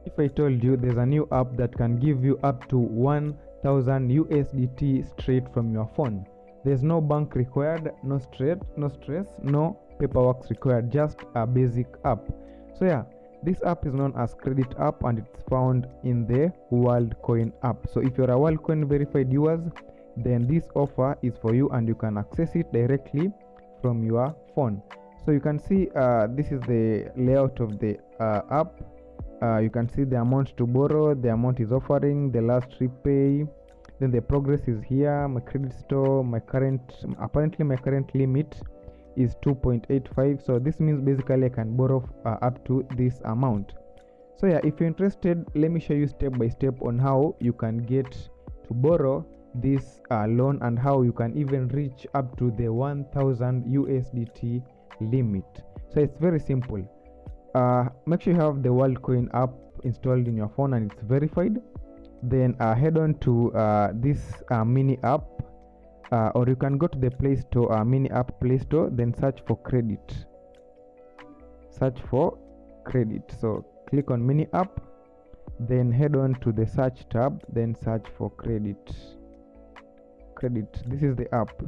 If I told you there's a new app that can give you up to 1000 USDT straight from your phone, there's no bank required, no stress, no paperwork required, just a basic app. So yeah, this app is known as Credit App and it's found in the WorldCoin app. So if you're a WorldCoin verified users, then this offer is for you and you can access it directly from your phone. So you can see this is the layout of the app. You can see the amount to borrow, the amount is offering, the last repay, then the progress is here, my credit score, my current limit is 2.85. so this means basically I can borrow up to this amount. So yeah, if you're interested, let me show you step by step on how you can get to borrow this loan and how you can even reach up to the 1000 USDT limit. So it's very simple. Make sure you have the WorldCoin app installed in your phone and it's verified. Then head on to this mini app, or you can go to the Play Store, mini app Play Store, then search for credit. So click on mini app, then head on to the search tab, then search for credit. This is the app.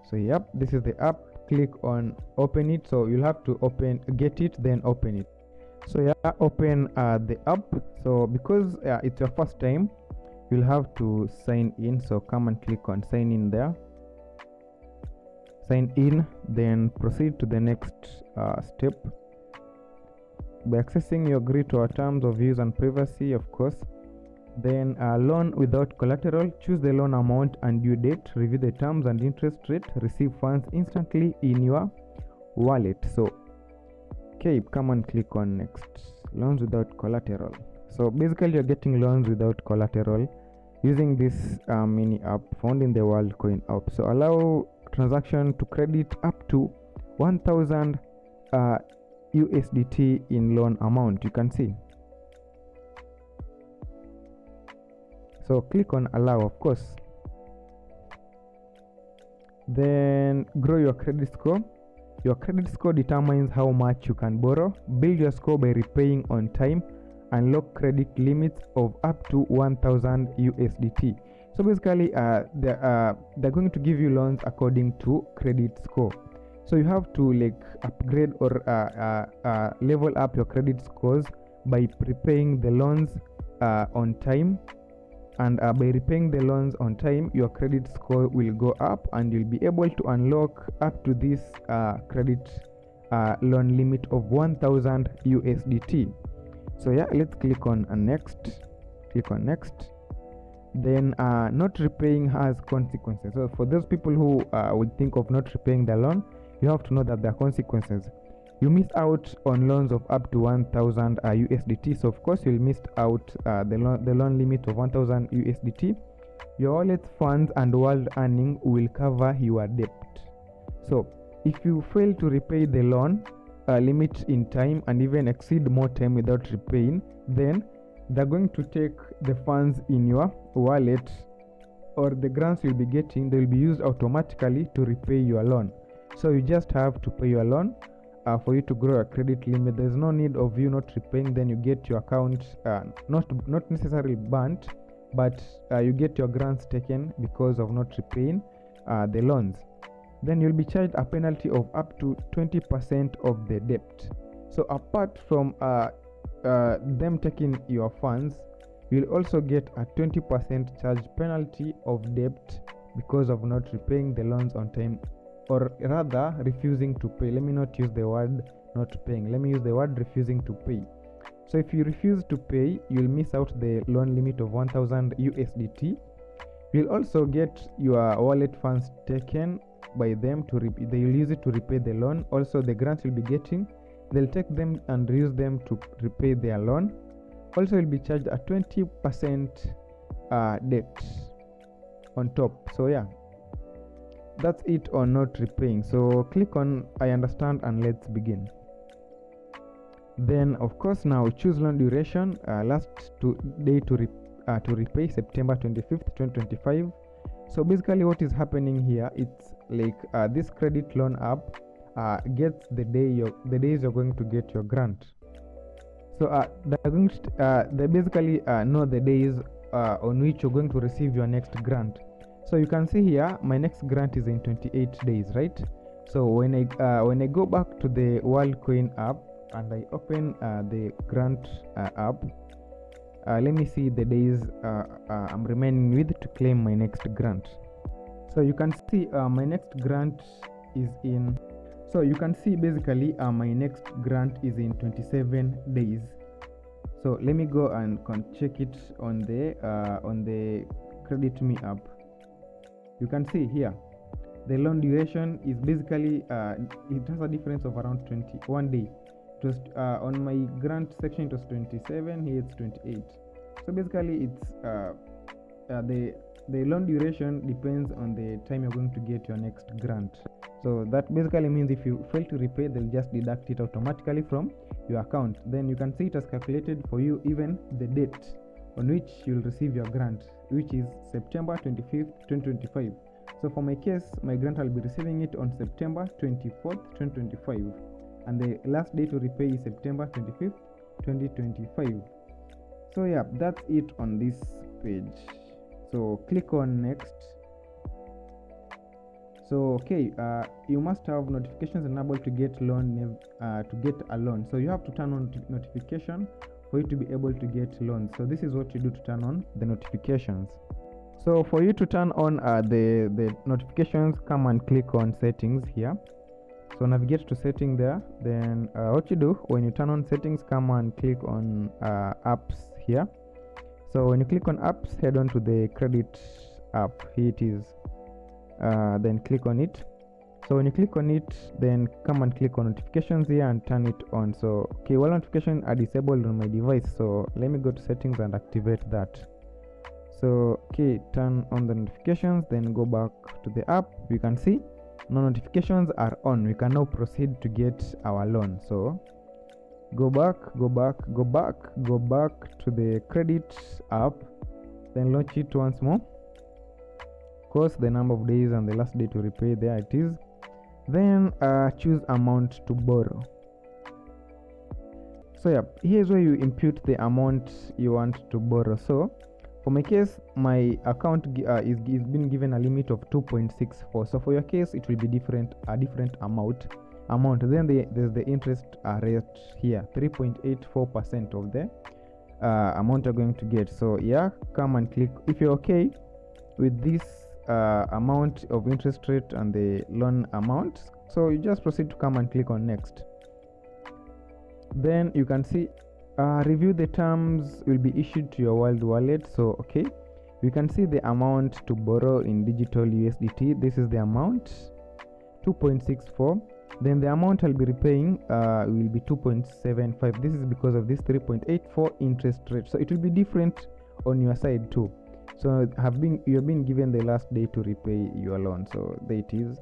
So yep, this is the app. Click on open it. So you'll have to get it, then open it. So yeah, open the app. So because it's your first time, you'll have to sign in. So come and click on sign in there. Sign in, then proceed to the next step. By accessing, you agree to our terms of use and privacy, of course. Then loan without collateral. Choose the loan amount and due date. Review the terms and interest rate. Receive funds instantly in your wallet. So okay, come and click on next. Loans without collateral. So basically you're getting loans without collateral using this mini app found in the WorldCoin app. So allow transaction to credit up to 1000 USDT in loan amount. You can see. So click on allow, of course. Then grow your credit score. Your credit score determines how much you can borrow. Build your score by repaying on time. Unlock credit limits of up to 1000 USDT. So basically they're going to give you loans according to credit score. So you have to like upgrade or level up your credit scores by prepaying the loans on time. And by repaying the loans on time, your credit score will go up and you'll be able to unlock up to this credit loan limit of 1000 USDT. So yeah, let's click on next. Then not repaying has consequences. So for those people who would think of not repaying the loan, you have to know that there are consequences. You miss out on loans of up to 1000 USDT. So of course you'll miss out the loan limit of 1000 USDT. Your wallet funds and world earning will cover your debt. So if you fail to repay the loan limit in time and even exceed more time without repaying, then they're going to take the funds in your wallet, or the grants you'll be getting, they'll be used automatically to repay your loan. So you just have to pay your loan for you to grow a credit limit. There's no need of you not repaying. Then you get your account not necessarily burnt, but you get your grants taken because of not repaying the loans. Then you'll be charged a penalty of up to 20% of the debt. So apart from them taking your funds, you'll also get a 20% charge penalty of debt because of not repaying the loans on time, or rather refusing to pay. Let me not use the word not paying, let me use the word refusing to pay. So if you refuse to pay, you'll miss out the loan limit of 1000 USDT. You'll also get your wallet funds taken by them they'll use it to repay the loan. Also the grants you'll be getting, they'll take them and use them to repay their loan. Also you'll be charged a 20% debt on top. So yeah, that's it on not repaying. So click on I understand and let's begin. Then of course now choose loan duration. Last day to repay September 25th 2025. So basically what is happening here, it's like this credit loan app gets the days you're going to get your grant. So they basically know the days on which you're going to receive your next grant. So you can see here my next grant is in 28 days, right? So when I go back to the Worldcoin app and I open the grant app, let me see the days I'm remaining with to claim my next grant. So you can see my next grant is in. So you can see basically my next grant is in 27 days. So let me go and check it on the Credit Me app. You can see here the loan duration is basically it has a difference of around 21 day. It was on my grant section it was 27, here it's 28. So basically it's the loan duration depends on the time you're going to get your next grant. So that basically means if you fail to repay, they'll just deduct it automatically from your account. Then you can see it has calculated for you even the date on which you'll receive your grant, which is September 25th, 2025. So for my case, my grant I'll be receiving it on September 24th, 2025, and the last day to repay is September 25th, 2025. So yeah, that's it on this page. So click on next. So okay, you must have notifications enabled to get a loan. So you have to turn on notification for you to be able to get loans. So this is what you do to turn on the notifications. So for you to turn on the notifications, come and click on settings here. So navigate to setting there. Then what you do when you turn on settings, come and click on apps here. So when you click on apps, head on to the credit app. Here it is. Then click on it. So when you click on it, then come and click on notifications here and turn it on. So okay, while notifications are disabled on my device, so let me go to settings and activate that. So okay, turn on the notifications, then go back to the app. You can see no notifications are on. We can now proceed to get our loan. So go back to the credit app, then launch it once more. Of course, the number of days and the last day to repay, there it is. Then choose amount to borrow. So yeah, here's where you impute the amount you want to borrow. So for my case, my account is been given a limit of 2.64. So for your case, it will be a different amount. Then there's the interest rate here, 3.84% of the amount you're going to get. So yeah, come and click if you're okay with this amount of interest rate and the loan amount. So you just proceed to come and click on next. Then you can see review the terms will be issued to your World Wallet. So okay, you can see the amount to borrow in digital USDT. This is the amount, 2.64. Then the amount I'll be repaying will be 2.75. This is because of this 3.84 interest rate. So it will be different on your side too. So you have been given the last day to repay your loan. So there it is.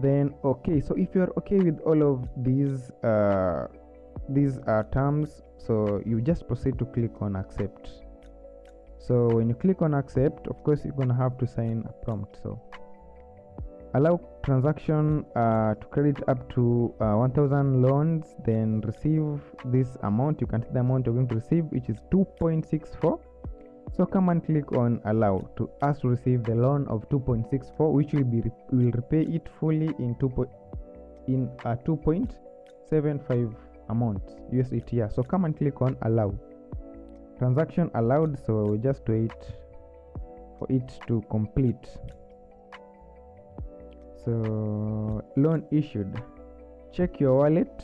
Then okay, so if you're okay with all of these terms, so you just proceed to click on accept. So when you click on accept, of course you're gonna have to sign a prompt. So allow transaction to credit up to 1000 loans, then receive this amount. You can see the amount you're going to receive, which is 2.64. So come and click on allow to ask to receive the loan of 2.64, which will repay it fully in 2.75 amount USDT. So come and click on allow. Transaction allowed. So we just wait for it to complete. So loan issued. Check your wallet.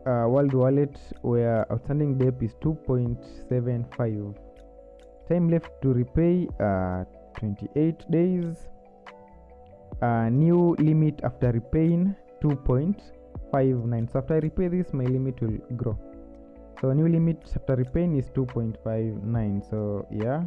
World Wallet, where outstanding debt is 2.75. Time left to repay 28 days. New limit after repaying 2.59. So after I repay this, my limit will grow. So new limit after repaying is 2.59. So yeah,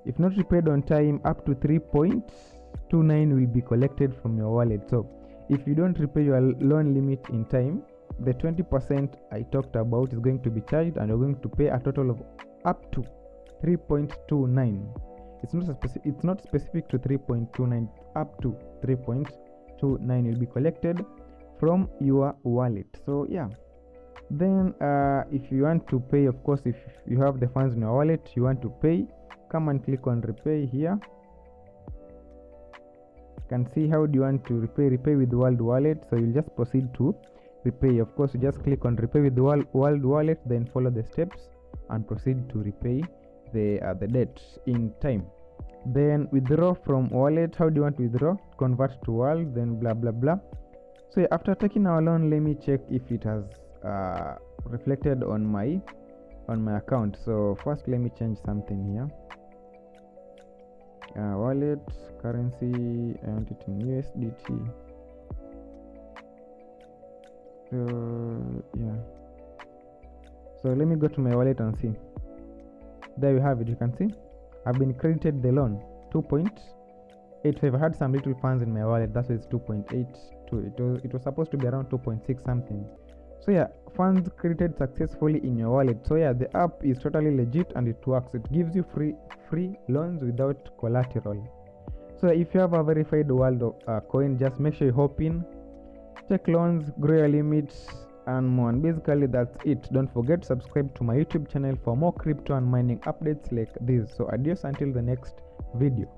if not repaid on time, up to 3.29 will be collected from your wallet. So if you don't repay your loan limit in time, the 20% I talked about is going to be charged, and you're going to pay a total of up to 3.29. it's not specific to 3.29, up to 3.29 will be collected from your wallet. So yeah, then if you want to pay, of course, if you have the funds in your wallet, you want to pay, come and click on repay here. You can see how do you want to repay with World Wallet. So you'll just proceed to repay. Of course, you just click on repay with the World Wallet, then follow the steps and proceed to repay the debt in time. Then withdraw from wallet. How do you want to withdraw? Convert to World, then blah blah blah. So yeah, after taking our loan, let me check if it has reflected on my account. So first, let me change something here. Wallet currency, I want it in USDT. So yeah, so let me go to my wallet and see. There you have it. You can see I've been credited the loan 2.85. I had some little funds in my wallet, that's why it's 2.82. It was supposed to be around 2.6 something. So yeah, funds credited successfully in your wallet. So yeah, the app is totally legit and it works. It gives you free loans without collateral. So if you have a verified World coin, just make sure you hop in, check loans, grow your limits and more. And basically that's it. Don't forget to subscribe to my YouTube channel for more crypto and mining updates like this. So adios until the next video.